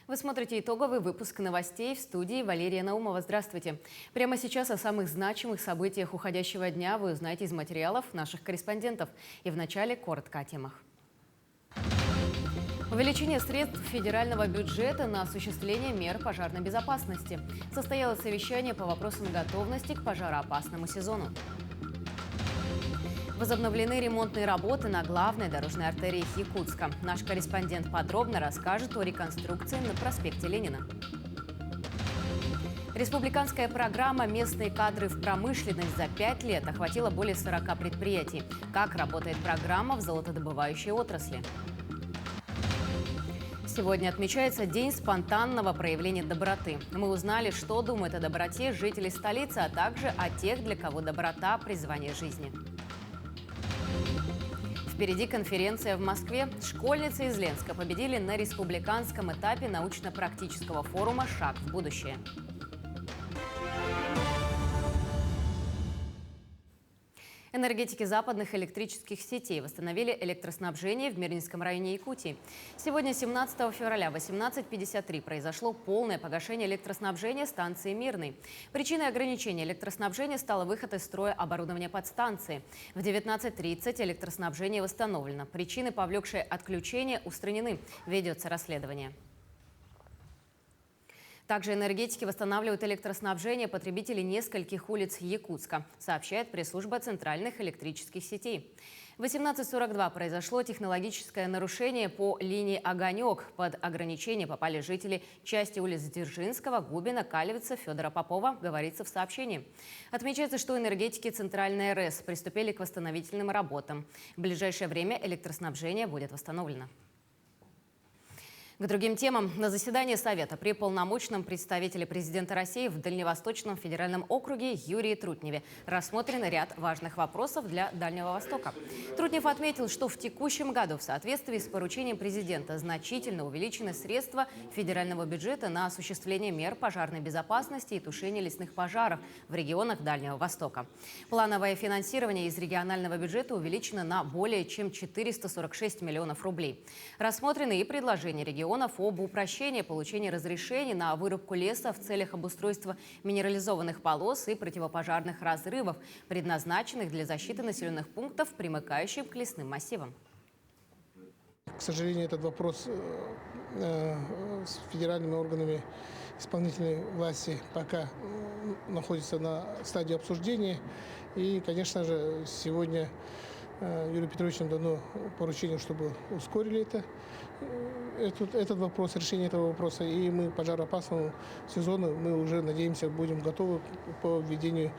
Вы смотрите итоговый выпуск новостей в студии Валерия Наумова. Здравствуйте. Прямо сейчас о самых значимых событиях уходящего дня вы узнаете из материалов наших корреспондентов. И вначале коротко о темах. Увеличение средств федерального бюджета на осуществление мер пожарной безопасности. Состоялось совещание по вопросам готовности к пожароопасному сезону. Возобновлены ремонтные работы на главной дорожной артерии Якутска. Наш корреспондент подробно расскажет о реконструкции на проспекте Ленина. Республиканская программа «Местные кадры в промышленность» за 5 лет охватила более 40 предприятий. Как работает программа в золотодобывающей отрасли? Сегодня отмечается День спонтанного проявления доброты. Мы узнали, что думают о доброте жители столицы, а также о тех, для кого доброта – призвание жизни. Впереди конференция в Москве. Школьницы из Ленска победили на республиканском этапе научно-практического форума «Шаг в будущее». Энергетики западных электрических сетей восстановили электроснабжение в Мирнинском районе Якутии. Сегодня, 17 февраля, в 18:53 произошло полное погашение электроснабжения станции Мирный. Причиной ограничения электроснабжения стал выход из строя оборудования подстанции. В 19:30 электроснабжение восстановлено. Причины, повлекшие отключение, устранены. Ведется расследование. Также энергетики восстанавливают электроснабжение потребителей нескольких улиц Якутска, сообщает пресс-служба центральных электрических сетей. В 18:42 произошло технологическое нарушение по линии «Огонек». Под ограничение попали жители части улиц Дзержинского, Губина, Калевица, Федора Попова, говорится в сообщении. Отмечается, что энергетики Центральной РЭС приступили к восстановительным работам. В ближайшее время электроснабжение будет восстановлено. К другим темам. На заседании Совета при полномочном представителе президента России в Дальневосточном федеральном округе Юрии Трутневе рассмотрен ряд важных вопросов для Дальнего Востока. Трутнев отметил, что в текущем году в соответствии с поручением президента значительно увеличены средства федерального бюджета на осуществление мер пожарной безопасности и тушение лесных пожаров в регионах Дальнего Востока. Плановое финансирование из регионального бюджета увеличено на более чем 446 миллионов рублей. Рассмотрены и предложения регионов об упрощении получения разрешений на вырубку леса в целях обустройства минерализованных полос и противопожарных разрывов, предназначенных для защиты населенных пунктов, примыкающих к лесным массивам. К сожалению, этот вопрос с федеральными органами исполнительной власти пока находится на стадии обсуждения. И, конечно же, сегодня Юрию Петровичу дано поручение, чтобы ускорили этот вопрос, решение этого вопроса. И мы к пожароопасному сезону мы уже, надеемся, будем готовы по введению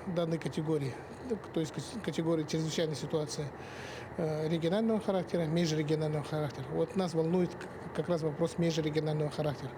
данной категории, то есть категории чрезвычайной ситуации регионального характера, межрегионального характера. Вот нас волнует как раз вопрос межрегионального характера.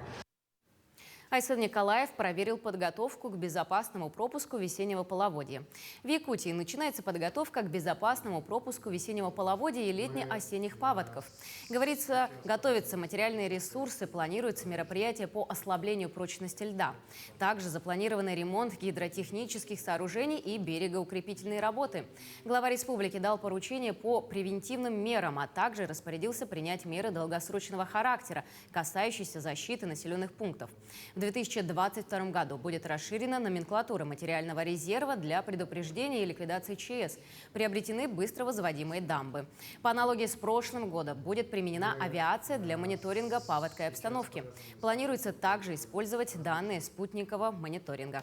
Айсан Николаев проверил подготовку к безопасному пропуску весеннего половодья. В Якутии начинается подготовка к безопасному пропуску весеннего половодья и летне-осенних паводков. Говорится, готовятся материальные ресурсы, планируются мероприятия по ослаблению прочности льда. Также запланирован ремонт гидротехнических сооружений и берегоукрепительные работы. Глава республики дал поручение по превентивным мерам, а также распорядился принять меры долгосрочного характера, касающиеся защиты населенных пунктов. В 2022 году будет расширена номенклатура материального резерва для предупреждения и ликвидации ЧС. Приобретены быстро возводимые дамбы. По аналогии с прошлым годом будет применена авиация для мониторинга паводковой обстановки. Планируется также использовать данные спутникового мониторинга.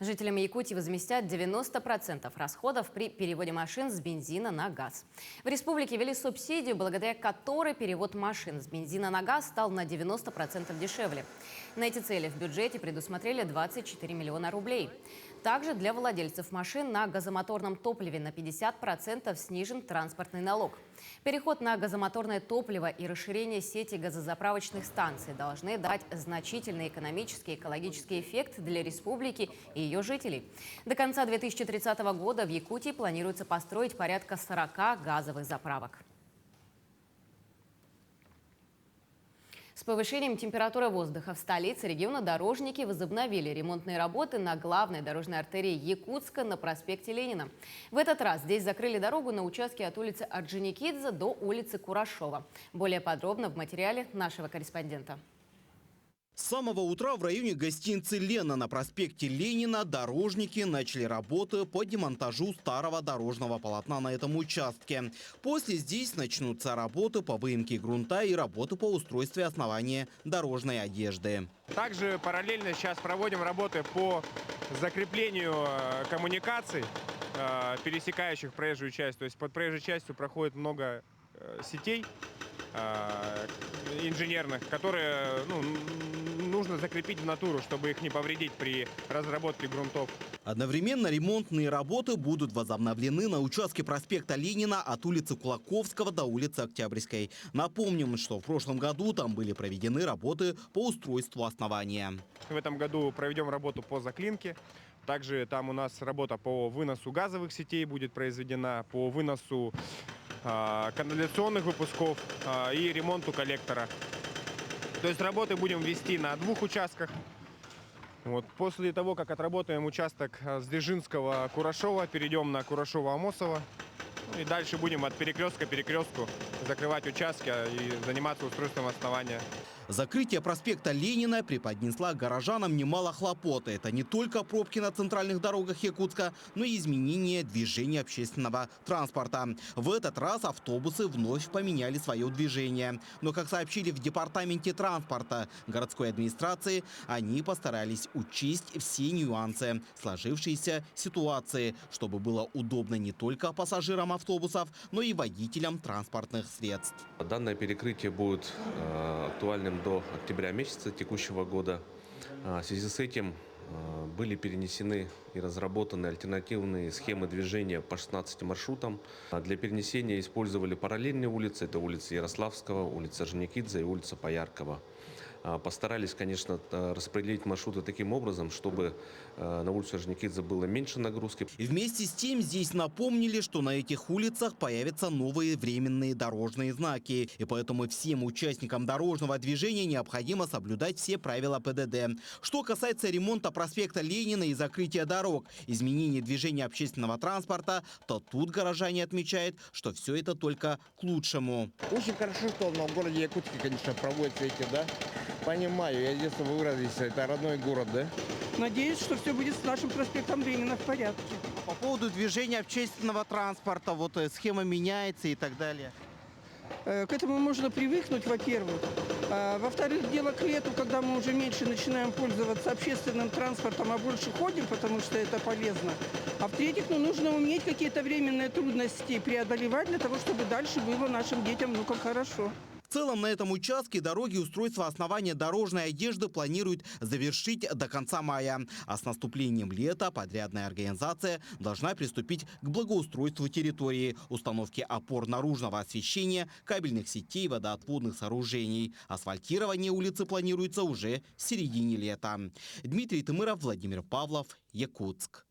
Жителям Якутии возместят 90% расходов при переводе машин с бензина на газ. В республике ввели субсидию, благодаря которой перевод машин с бензина на газ стал на 90% дешевле. На эти цели в бюджете предусмотрели 24 миллиона рублей. Также для владельцев машин на газомоторном топливе на 50% снижен транспортный налог. Переход на газомоторное топливо и расширение сети газозаправочных станций должны дать значительный экономический и экологический эффект для республики и ее жителей. До конца 2030 года в Якутии планируется построить порядка 40 газовых заправок. С повышением температуры воздуха в столице региона дорожники возобновили ремонтные работы на главной дорожной артерии Якутска на проспекте Ленина. В этот раз здесь закрыли дорогу на участке от улицы Орджоникидзе до улицы Курашова. Более подробно в материале нашего корреспондента. С самого утра в районе гостиницы «Лена» на проспекте Ленина дорожники начали работы по демонтажу старого дорожного полотна на этом участке. После здесь начнутся работы по выемке грунта и работы по устройству основания дорожной одежды. Также параллельно сейчас проводим работы по закреплению коммуникаций, пересекающих проезжую часть. То есть под проезжей частью проходит много сетей инженерных, которые нужно закрепить в натуру, чтобы их не повредить при разработке грунтов. Одновременно ремонтные работы будут возобновлены на участке проспекта Ленина от улицы Кулаковского до улицы Октябрьской. Напомним, что в прошлом году там были проведены работы по устройству основания. В этом году проведем работу по заклинке. Также там у нас работа по выносу газовых сетей будет произведена, по выносу канализационных выпусков и ремонту коллектора. То есть работы будем вести на 2 участках. После того, как отработаем участок с Дзержинского Курашова, перейдем на Курашова-Амосова. И дальше будем от перекрестка к перекрестку закрывать участки и заниматься устройством основания. Закрытие проспекта Ленина преподнесла горожанам немало хлопот. Это не только пробки на центральных дорогах Якутска, но и изменение движения общественного транспорта. В этот раз автобусы вновь поменяли свое движение. Но, как сообщили в департаменте транспорта городской администрации, они постарались учесть все нюансы сложившейся ситуации, чтобы было удобно не только пассажирам автобусов, но и водителям транспортных средств. Данное перекрытие будет актуальным до октября месяца текущего года. В связи с этим были перенесены и разработаны альтернативные схемы движения по 16 маршрутам. Для перенесения использовали параллельные улицы. Это улица Ярославского, улица Орджоникидзе и улица Пояркова. Постарались, конечно, распределить маршруты таким образом, чтобы на улице Орджоникидзе было меньше нагрузки. И вместе с тем здесь напомнили, что на этих улицах появятся новые временные дорожные знаки. И поэтому всем участникам дорожного движения необходимо соблюдать все правила ПДД. Что касается ремонта проспекта Ленина и закрытия дорог, изменения движения общественного транспорта, то тут горожане отмечают, что все это только к лучшему. Очень хорошо, что в новом городе Якутске, конечно, проводятся эти, да? Понимаю, я здесь выродился, это родной город, да? Надеюсь, что все будет с нашим проспектом Ленина в порядке. По поводу движения общественного транспорта, схема меняется и так далее. К этому можно привыкнуть, во-первых. Во-вторых, дело к лету, когда мы уже меньше начинаем пользоваться общественным транспортом, а больше ходим, потому что это полезно. А в-третьих, нужно уметь какие-то временные трудности преодолевать для того, чтобы дальше было нашим детям, внукам хорошо. В целом на этом участке дороги устройство основания дорожной одежды планируют завершить до конца мая. А с наступлением лета подрядная организация должна приступить к благоустройству территории, установке опор наружного освещения, кабельных сетей, водоотводных сооружений. Асфальтирование улицы планируется уже в середине лета. Дмитрий Тымыров, Владимир Павлов, Якутск.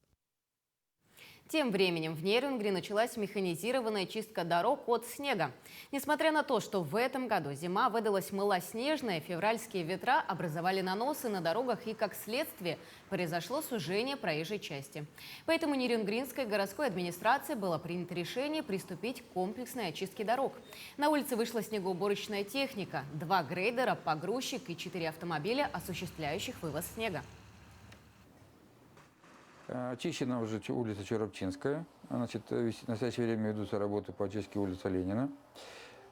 Тем временем в Нерюнгри началась механизированная чистка дорог от снега. Несмотря на то, что в этом году зима выдалась малоснежная, февральские ветра образовали наносы на дорогах и, как следствие, произошло сужение проезжей части. Поэтому Нерюнгринской городской администрации было принято решение приступить к комплексной очистке дорог. На улице вышла снегоуборочная техника, 2 грейдера, погрузчик и 4 автомобиля, осуществляющих вывоз снега. Очищена уже улица Черопчинская. В настоящее время ведутся работы по очистке улицы Ленина.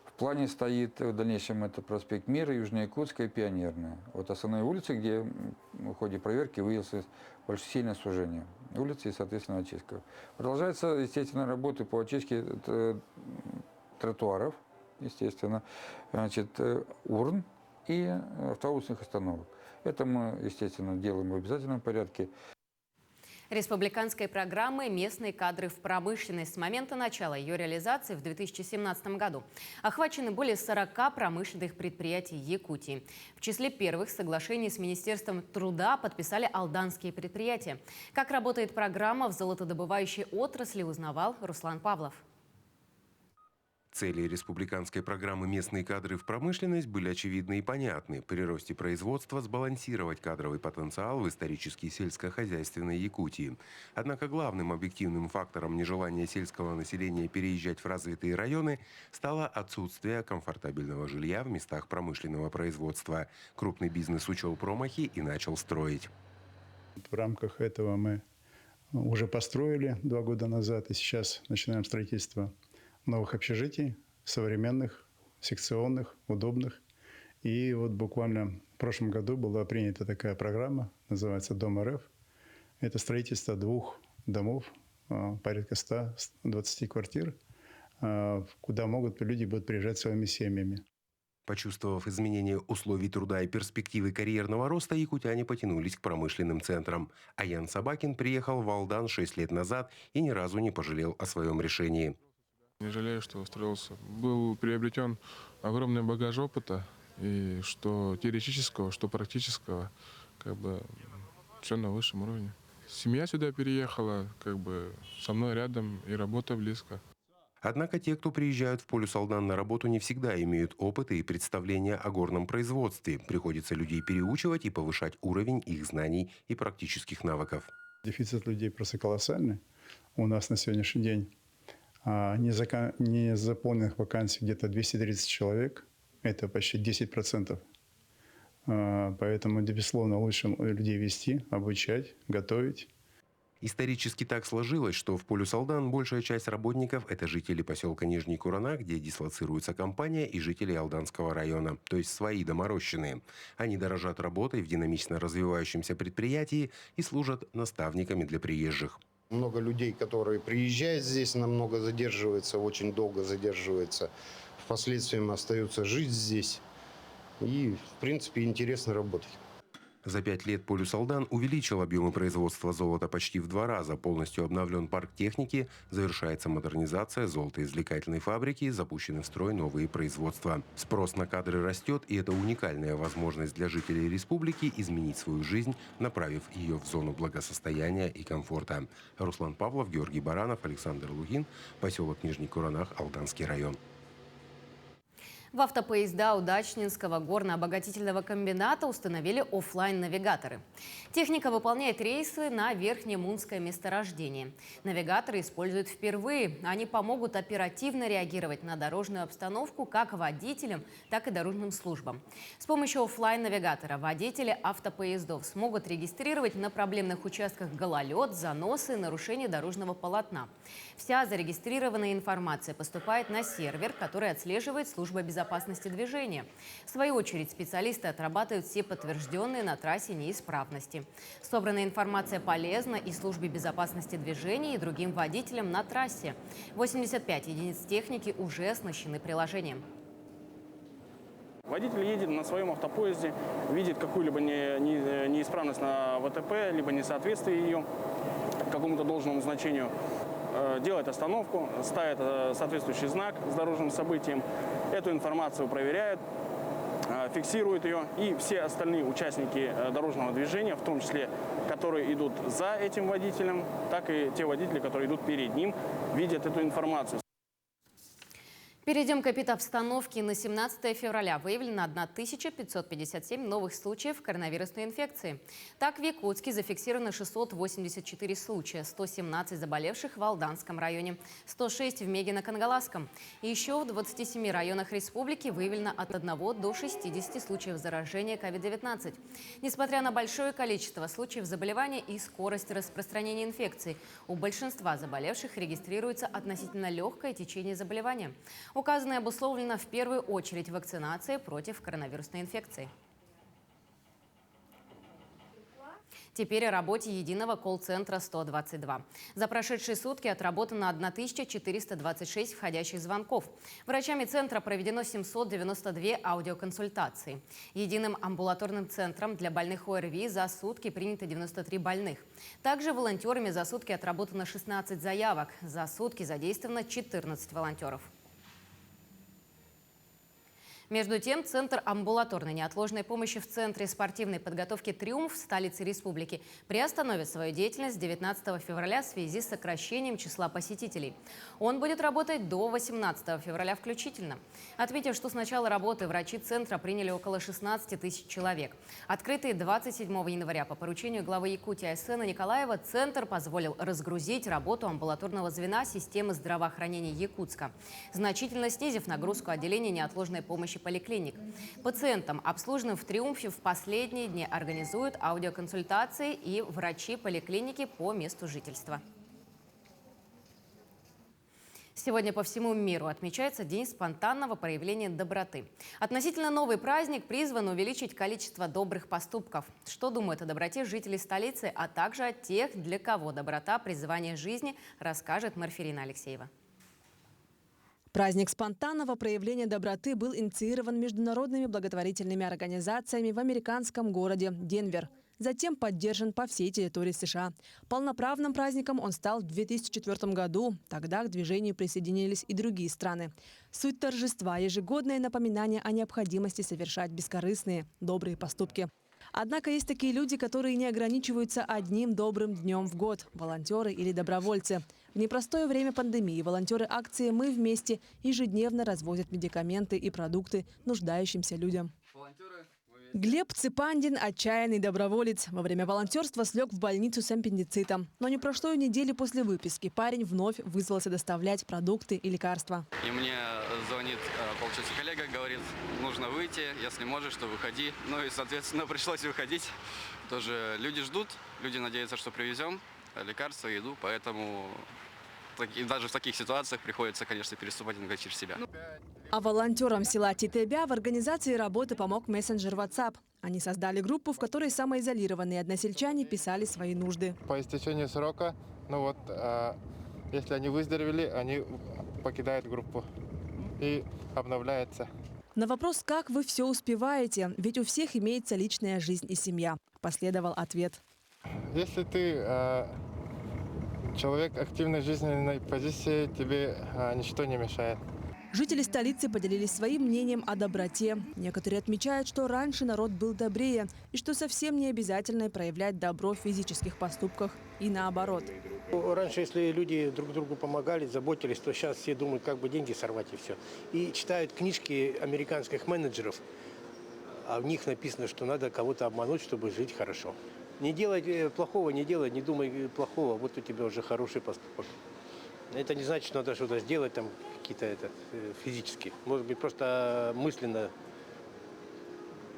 В плане стоит в дальнейшем это проспект Мира, Южноякутская и Пионерная. Основные улицы, где в ходе проверки выявилось очень сильное сужение улицы и, соответственно, очистка. Продолжаются, естественно, работы по очистке тротуаров, естественно, урн и автобусных остановок. Это мы, естественно, делаем в обязательном порядке. Республиканской программы «Местные кадры в промышленность» с момента начала ее реализации в 2017 году охвачены более 40 промышленных предприятий Якутии. В числе первых соглашений с Министерством труда подписали алданские предприятия. Как работает программа в золотодобывающей отрасли, узнавал Руслан Павлов. Цели республиканской программы «Местные кадры в промышленность» были очевидны и понятны. При росте производства сбалансировать кадровый потенциал в исторически сельскохозяйственной Якутии. Однако главным объективным фактором нежелания сельского населения переезжать в развитые районы стало отсутствие комфортабельного жилья в местах промышленного производства. Крупный бизнес учел промахи и начал строить. В рамках этого мы уже построили 2 года назад и сейчас начинаем строительство новых общежитий, современных, секционных, удобных. И вот буквально в прошлом году была принята такая программа, называется «Дом РФ». Это строительство 2 домов, порядка 120 квартир, куда люди будут приезжать своими семьями. Почувствовав изменение условий труда и перспективы карьерного роста, якутяне потянулись к промышленным центрам. А Ян Собакин приехал в Алдан 6 лет назад и ни разу не пожалел о своем решении. Не жалею, что устроился. Был приобретен огромный багаж опыта, и что теоретического, что практического, все на высшем уровне. Семья сюда переехала, со мной рядом, и работа близко. Однако те, кто приезжают в полюс Алдан на работу, не всегда имеют опыта и представления о горном производстве. Приходится людей переучивать и повышать уровень их знаний и практических навыков. Дефицит людей просто колоссальный. У нас на сегодняшний день незаполненных вакансий где-то 230 человек. Это почти 10%. Поэтому, безусловно, лучше людей вести, обучать, готовить. Исторически так сложилось, что в полюс Алдан большая часть работников – это жители поселка Нижний Курана, где дислоцируется компания, и жители Алданского района, то есть свои доморощенные. Они дорожат работой в динамично развивающемся предприятии и служат наставниками для приезжих. Много людей, которые приезжают здесь, намного задерживаются, очень долго задерживаются. Впоследствии остаются жить здесь. И, в принципе, интересно работать. За 5 лет полюс Алдан увеличил объемы производства золота почти в 2 раза. Полностью обновлен парк техники, завершается модернизация золотоизвлекательной фабрики, запущены в строй новые производства. Спрос на кадры растет, и это уникальная возможность для жителей республики изменить свою жизнь, направив ее в зону благосостояния и комфорта. Руслан Павлов, Георгий Баранов, Александр Лугин, поселок Нижний Куранах, Алданский район. В автопоезда Удачнинского горно-обогатительного комбината установили оффлайн-навигаторы. Техника выполняет рейсы на Верхнемунское месторождение. Навигаторы используют впервые. Они помогут оперативно реагировать на дорожную обстановку как водителям, так и дорожным службам. С помощью оффлайн-навигатора водители автопоездов смогут регистрировать на проблемных участках гололед, заносы, нарушения дорожного полотна. Вся зарегистрированная информация поступает на сервер, который отслеживает служба безопасности движения. В свою очередь специалисты отрабатывают все подтвержденные на трассе неисправности. Собранная информация полезна и службе безопасности движения, и другим водителям на трассе. 85 единиц техники уже оснащены приложением. Водитель едет на своем автопоезде, видит какую-либо неисправность на ВТП, либо несоответствие ее какому-то должному значению, делает остановку, ставит соответствующий знак с дорожным событием, эту информацию проверяет, фиксирует ее, и все остальные участники дорожного движения, в том числе, которые идут за этим водителем, так и те водители, которые идут перед ним, видят эту информацию. Перейдем к эпидобстановке. На 17 февраля выявлено 1557 новых случаев коронавирусной инфекции. Так, в Якутске зафиксировано 684 случая, 117 заболевших в Алданском районе, 106 в Мегино-Кангаласском. И еще в 27 районах республики выявлено от 1 до 60 случаев заражения COVID-19. Несмотря на большое количество случаев заболевания и скорость распространения инфекции, у большинства заболевших регистрируется относительно легкое течение заболевания. Указанное обусловлено в первую очередь вакцинацией против коронавирусной инфекции. Теперь о работе единого колл-центра 122. За прошедшие сутки отработано 1426 входящих звонков. Врачами центра проведено 792 аудиоконсультации. Единым амбулаторным центром для больных ОРВИ за сутки принято 93 больных. Также волонтерами за сутки отработано 16 заявок. За сутки задействовано 14 волонтеров. Между тем, Центр амбулаторной неотложной помощи в Центре спортивной подготовки «Триумф» в столице республики приостановит свою деятельность с 19 февраля в связи с сокращением числа посетителей. Он будет работать до 18 февраля включительно. Отметим, что с начала работы врачи Центра приняли около 16 тысяч человек. Открытый 27 января по поручению главы Якутии Айсена Николаева, Центр позволил разгрузить работу амбулаторного звена системы здравоохранения Якутска, значительно снизив нагрузку отделения неотложной помощи поликлиник. Пациентам, обслуженным в «Триумфе», в последние дни организуют аудиоконсультации и врачи поликлиники по месту жительства. Сегодня по всему миру отмечается День спонтанного проявления доброты. Относительно новый праздник призван увеличить количество добрых поступков. Что думают о доброте жители столицы, а также о тех, для кого доброта – призвание жизни, расскажет Марфирина Алексеева. Праздник спонтанного проявления доброты был инициирован международными благотворительными организациями в американском городе Денвер. Затем поддержан по всей территории США. Полноправным праздником он стал в 2004 году. Тогда к движению присоединились и другие страны. Суть торжества – ежегодное напоминание о необходимости совершать бескорыстные, добрые поступки. Однако есть такие люди, которые не ограничиваются одним добрым днем в год – волонтеры или добровольцы. В непростое время пандемии волонтеры акции «Мы вместе» ежедневно развозят медикаменты и продукты нуждающимся людям. Глеб Цыпандин – отчаянный доброволец. Во время волонтерства слег в больницу с аппендицитом. Но не прошло и недели после выписки. Парень вновь вызвался доставлять продукты и лекарства. И мне звонит, получается, коллега, говорит, нужно выйти, если можешь, то выходи. Ну и, соответственно, пришлось выходить. Тоже люди ждут, люди надеются, что привезем лекарства, еду, поэтому и даже в таких ситуациях приходится, конечно, переступать иногда через себя. А волонтерам села Титебя в организации работы помог мессенджер WhatsApp. Они создали группу, в которой самоизолированные односельчане писали свои нужды. По истечению срока, если они выздоровели, они покидают группу и обновляется. На вопрос, как вы все успеваете, ведь у всех имеется личная жизнь и семья, последовал ответ. Если ты человек активной жизненной позиции, тебе ничто не мешает. Жители столицы поделились своим мнением о доброте. Некоторые отмечают, что раньше народ был добрее и что совсем не обязательно проявлять добро в физических поступках и наоборот. Раньше, если люди друг другу помогали, заботились, то сейчас все думают, как бы деньги сорвать и все. И читают книжки американских менеджеров, а в них написано, что надо кого-то обмануть, чтобы жить хорошо. Не делай плохого, не думай плохого, вот у тебя уже хороший поступок. Это не значит, что надо что-то сделать, там какие-то физически. Может быть, просто мысленно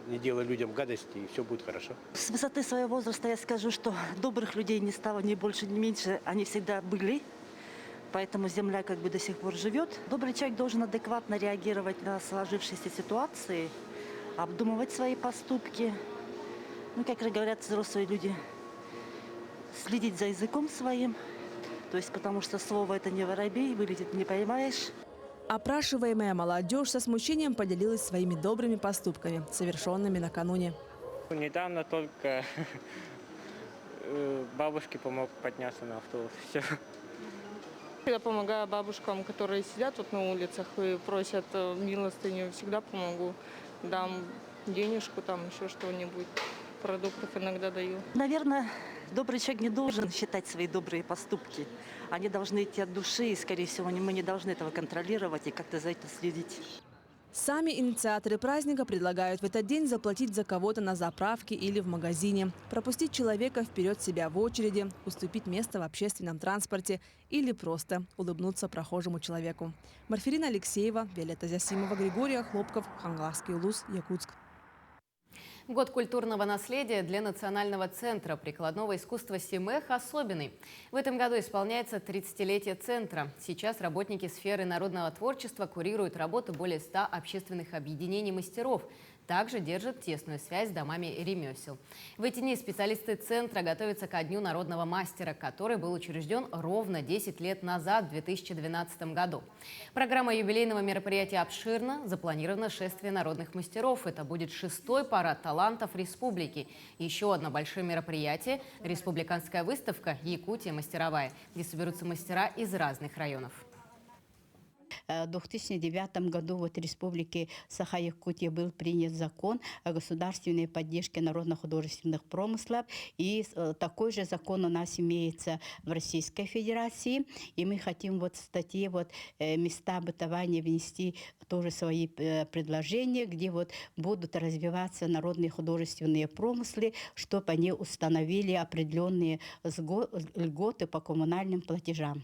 не делай людям гадости, и все будет хорошо. С высоты своего возраста я скажу, что добрых людей не стало ни больше, ни меньше. Они всегда были, поэтому земля как бы до сих пор живет. Добрый человек должен адекватно реагировать на сложившиеся ситуации, обдумывать свои поступки. Как говорят взрослые люди, следить за языком своим. То есть, потому что слово это не воробей, вылетит не поймаешь. Опрашиваемая молодежь со смущением поделилась своими добрыми поступками, совершенными накануне. Недавно только бабушке помог подняться на автобус. Все. Я помогаю бабушкам, которые сидят на улицах и просят милостыню, всегда помогу. Дам денежку, там еще что-нибудь. Продуктов иногда даю. Наверное, добрый человек не должен считать свои добрые поступки. Они должны идти от души, и, скорее всего, мы не должны этого контролировать и как-то за это следить. Сами инициаторы праздника предлагают в этот день заплатить за кого-то на заправке или в магазине, пропустить человека вперед себя в очереди, уступить место в общественном транспорте или просто улыбнуться прохожему человеку. Марфирина Алексеева, Виолетта Зясимова, Григорий Хлопков, Хангаласский улус, Якутск. Год культурного наследия для Национального центра прикладного искусства «Симэх» особенный. В этом году исполняется 30-летие центра. Сейчас работники сферы народного творчества курируют работу более 100 общественных объединений мастеров. Также держат тесную связь с домами ремесел. В эти дни специалисты центра готовятся ко Дню народного мастера, который был учрежден ровно 10 лет назад, в 2012 году. Программа юбилейного мероприятия обширна. Запланировано шествие народных мастеров. Это будет 6-й парад талантов республики. Еще одно большое мероприятие – республиканская выставка «Якутия мастеровая», где соберутся мастера из разных районов. В 2009 году в Республике Саха-Якутия был принят закон о государственной поддержке народно-художественных промыслов. И такой же закон у нас имеется в Российской Федерации. И мы хотим в статье места бытования внести тоже свои предложения, где будут развиваться народные художественные промыслы, чтобы они установили определенные льготы по коммунальным платежам.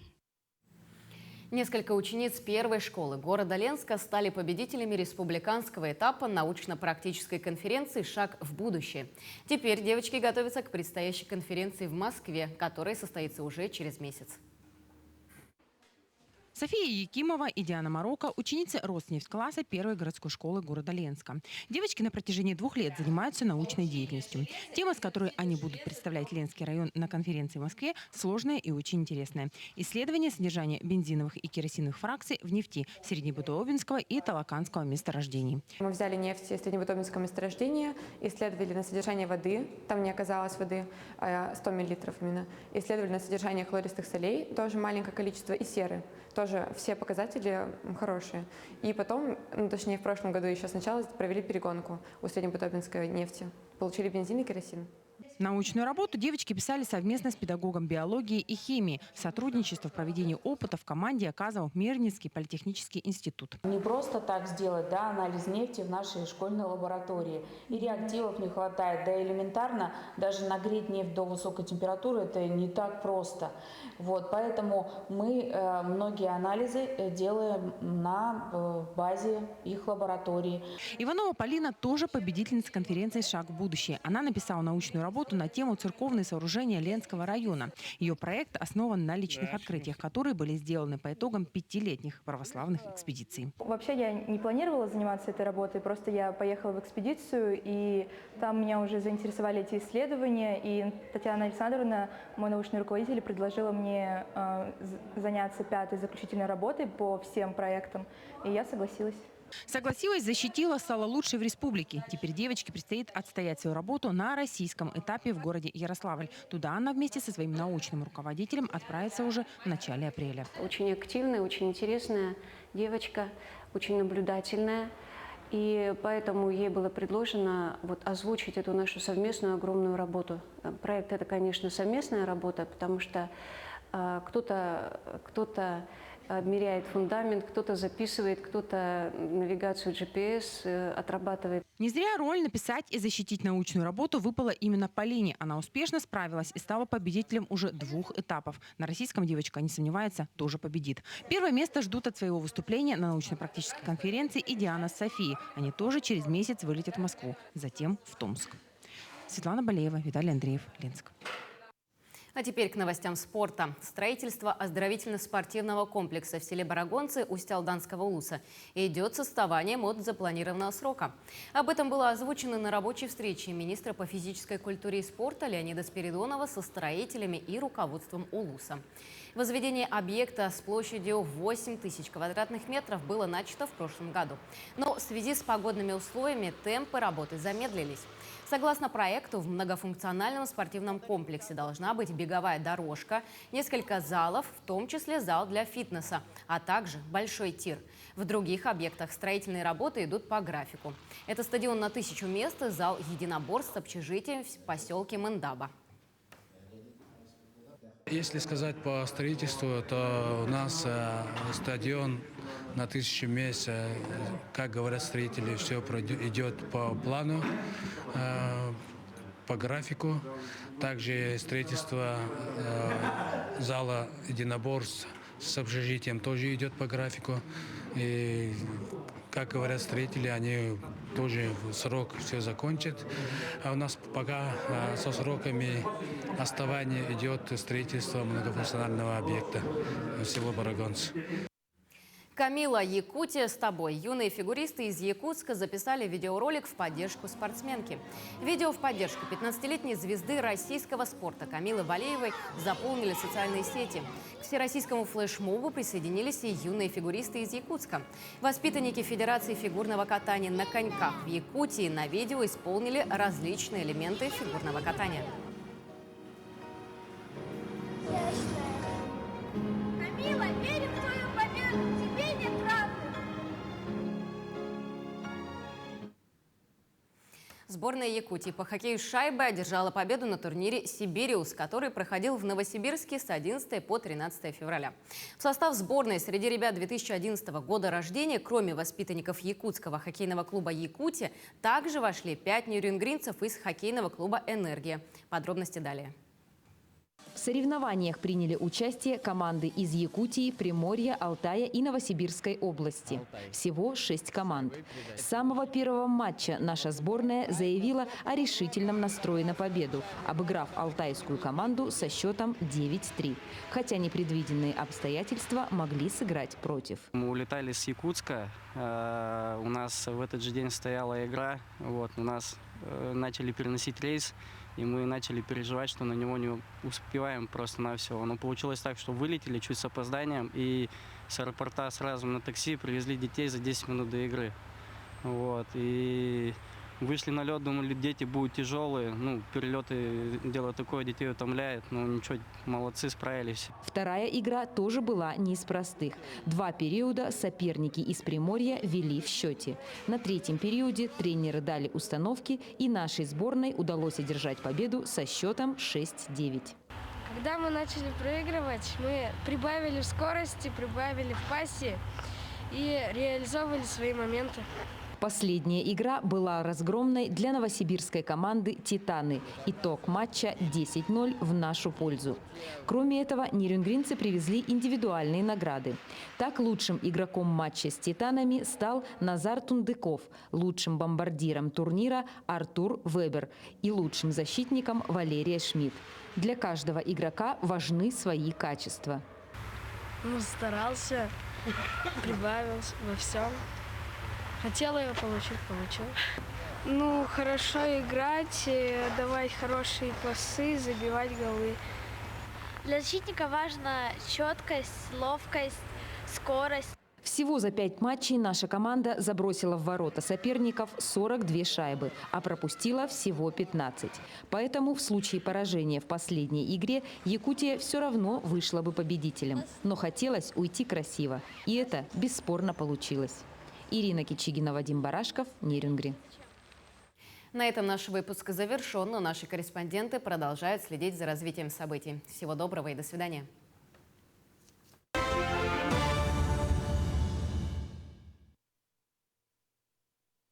Несколько учениц первой школы города Ленска стали победителями республиканского этапа научно-практической конференции «Шаг в будущее». Теперь девочки готовятся к предстоящей конференции в Москве, которая состоится уже через месяц. София Якимова и Диана Марокко – ученицы Роснефть-класса первой городской школы города Ленска. Девочки на протяжении 2 лет занимаются научной деятельностью. Тема, с которой они будут представлять Ленский район на конференции в Москве, сложная и очень интересная. Исследование содержания бензиновых и керосиновых фракций в нефти Среднебутообинского и Талаканского месторождений. Мы взяли нефть из Среднебутообинского месторождения, исследовали на содержание воды, там не оказалось воды, 100 мл именно. Исследовали на содержание хлористых солей, тоже маленькое количество, и серы. Тоже все показатели хорошие. И потом, точнее в прошлом году еще сначала провели перегонку у Среднебутообинской нефти. Получили бензин и керосин. Научную работу девочки писали совместно с педагогом биологии и химии. Сотрудничество в проведении опыта в команде оказывал Мирнинский политехнический институт. Не просто так сделать анализ нефти в нашей школьной лаборатории. И реактивов не хватает. Да элементарно даже нагреть нефть до высокой температуры это не так просто. Поэтому мы многие анализы делаем на базе их лаборатории. Иванова Полина тоже победительница конференции «Шаг в будущее». Она написала научную работу на тему церковные сооружения Ленского района. Ее проект основан на личных открытиях, которые были сделаны по итогам 5-летних православных экспедиций. Вообще я не планировала заниматься этой работой, просто я поехала в экспедицию, и там меня уже заинтересовали эти исследования, и Татьяна Александровна, мой научный руководитель, предложила мне заняться 5-й заключительной работой по всем проектам, и я согласилась. Согласилась, защитила, стала лучшей в республике. Теперь девочке предстоит отстоять свою работу на российском этапе в городе Ярославль. Туда она вместе со своим научным руководителем отправится уже в начале апреля. Очень активная, очень интересная девочка, очень наблюдательная. И поэтому ей было предложено озвучить эту нашу совместную огромную работу. Проект – это, конечно, совместная работа, потому что кто-то обмеряет фундамент, кто-то записывает, кто-то навигацию GPS отрабатывает. Не зря роль написать и защитить научную работу выпала именно Полине. Она успешно справилась и стала победителем уже 2 этапов. На российском девочка, не сомневается, тоже победит. Первое место ждут от своего выступления на научно-практической конференции и Диана с Софией. Они тоже через месяц вылетят в Москву, затем в Томск. Светлана Болеева, Виталий Андреев, Ленск. А теперь к новостям спорта. Строительство оздоровительно-спортивного комплекса в селе Барагонцы Усть-Алданского улуса идет с отставанием от запланированного срока. Об этом было озвучено на рабочей встрече министра по физической культуре и спорта Леонида Спиридонова со строителями и руководством улуса. Возведение объекта с площадью 8 тысяч квадратных метров было начато в прошлом году. Но в связи с погодными условиями темпы работы замедлились. Согласно проекту, в многофункциональном спортивном комплексе должна быть беговая дорожка, несколько залов, в том числе зал для фитнеса, а также большой тир. В других объектах строительные работы идут по графику. Это стадион на 1000 мест и зал единоборств с общежитием в поселке Мендаба. Если сказать по строительству, то у нас стадион на 1000 мест, как говорят строители, все идет по плану, по графику. Также строительство зала единоборств с общежитием тоже идет по графику. И, как говорят строители, они тоже в срок все закончат. А у нас пока со сроками оставания идет строительство многофункционального объекта в село Барагонцы. Камила, Якутия с тобой. Юные фигуристы из Якутска записали видеоролик в поддержку спортсменки. Видео в поддержку 15-летней звезды российского спорта Камилы Валеевой заполнили социальные сети. К всероссийскому флешмобу присоединились и юные фигуристы из Якутска. Воспитанники Федерации фигурного катания на коньках в Якутии на видео исполнили различные элементы фигурного катания. Камила, верим в твою победу, тебе не правда. Сборная Якутии по хоккею с шайбой одержала победу на турнире «Сибириус», который проходил в Новосибирске с 11 по 13 февраля. В состав сборной среди ребят 2011 года рождения, кроме воспитанников якутского хоккейного клуба «Якутия», также вошли 5 нюрнбергцев из хоккейного клуба «Энергия». Подробности далее. В соревнованиях приняли участие команды из Якутии, Приморья, Алтая и Новосибирской области. Всего 6 команд. С самого первого матча наша сборная заявила о решительном настрое на победу, обыграв алтайскую команду со счетом 9-3. Хотя непредвиденные обстоятельства могли сыграть против. Мы улетали с Якутска. У нас в этот же день стояла игра. У нас начали переносить рейс. И мы начали переживать, что на него не успеваем просто-навсего. Но получилось так, что вылетели чуть с опозданием. И с аэропорта сразу на такси привезли детей за 10 минут до игры. И вышли на лед, думали, дети будут тяжелые. Перелеты, дело такое, детей утомляет. Но ничего, молодцы, справились. Вторая игра тоже была не из простых. 2 периода соперники из Приморья вели в счете. На третьем периоде тренеры дали установки, и нашей сборной удалось одержать победу со счетом 6-9. Когда мы начали проигрывать, мы прибавили в скорости, прибавили в пасе и реализовывали свои моменты. Последняя игра была разгромной для новосибирской команды «Титаны». Итог матча 10-0 в нашу пользу. Кроме этого, нюрнбергцы привезли индивидуальные награды. Так, лучшим игроком матча с «Титанами» стал Назар Тундыков, лучшим бомбардиром турнира Артур Вебер и лучшим защитником Валерия Шмидт. Для каждого игрока важны свои качества. Старался, прибавил во всем. Хотела его получить, получил. Хорошо играть, давать хорошие пасы, забивать голы. Для защитника важна четкость, ловкость, скорость. Всего за 5 матчей наша команда забросила в ворота соперников 42 шайбы, а пропустила всего 15. Поэтому в случае поражения в последней игре Якутия все равно вышла бы победителем. Но хотелось уйти красиво. И это бесспорно получилось. Ирина Кичигина, Вадим Барашков, Нерюнгри. На этом наш выпуск завершен, но наши корреспонденты продолжают следить за развитием событий. Всего доброго и до свидания.